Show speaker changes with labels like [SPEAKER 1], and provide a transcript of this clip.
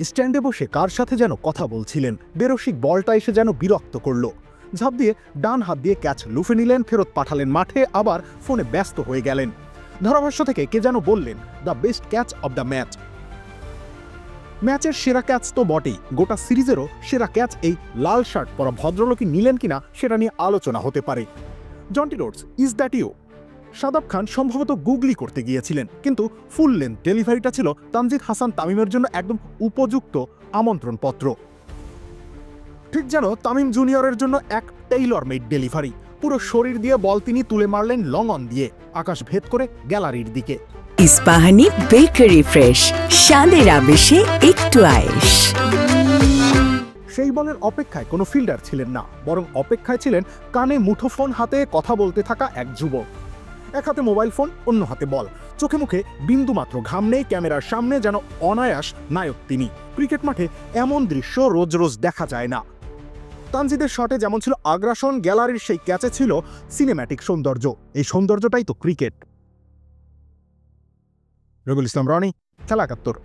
[SPEAKER 1] স্ট্যান্ডে বসে কার সাথে যেন কথা বলছিলেন, বেরসিক বলটা এসে যেন বিরক্ত করল। ঝাঁপ দিয়ে ডান হাত দিয়ে ক্যাচ লুফে নিলেন, ফেরত পাঠালেন মাঠে, আবার ফোনে ব্যস্ত হয়ে গেলেন। ধারাভাষ্য থেকে কে যেন বললেন, the best catch of the match. ম্যাচের সেরা ক্যাচ তো বটেই, গোটা সিরিজেরও সেরা ক্যাচ এই লাল শার্ট পরা ভদ্রলোকই নিলেন কিনা সেটা নিয়ে আলোচনা হতে পারে। Jonty Rhodes, is that you? Shadab Khan সম্ভবত গুগলি করতে গিয়েছিলেন, কিন্তু ফুল লেন্থ ডেলিভারিটা ছিল তানজিদ হাসান তামিমের জন্য একদম উপযুক্ত আমন্ত্রণপত্র। ঠিক যেন তামিম জুনিয়রের জন্য এক টেইলর মেড ডেলিভারি। পুরো শরীর দিয়ে বল তিনি তুলে মারলেন লং অন দিয়ে, আকাশ ভেদ করে গ্যালারির দিকে।
[SPEAKER 2] ইস্পাহানি বেকারি ফ্রেশ, স্বাদের আবেশে একটু আয়েশ।
[SPEAKER 1] সেই বলের অপেক্ষায় কোনো ফিল্ডার ছিলেন না, বরং অপেক্ষায় ছিলেন কানে মুঠোফোন হাতে কথা বলতে থাকা এক যুবক। এক হাতে মোবাইল ফোন, অন্য হাতে বল, চোখে মুখে বিন্দুমাত্র ঘাম নেই, ক্যামেরার সামনে যেন অনায়াস নায়ক তিনি। ক্রিকেট মাঠে এমন দৃশ্য রোজ রোজ দেখা যায় না। তানজিদের শটে যেমন ছিল আগ্রাসন, গ্যালারির সেই ক্যাচে ছিল সিনেম্যাটিক সৌন্দর্য। এই সৌন্দর্যটাই তো ক্রিকেট। রবিউল ইসলাম রনি, খেলা ৭১।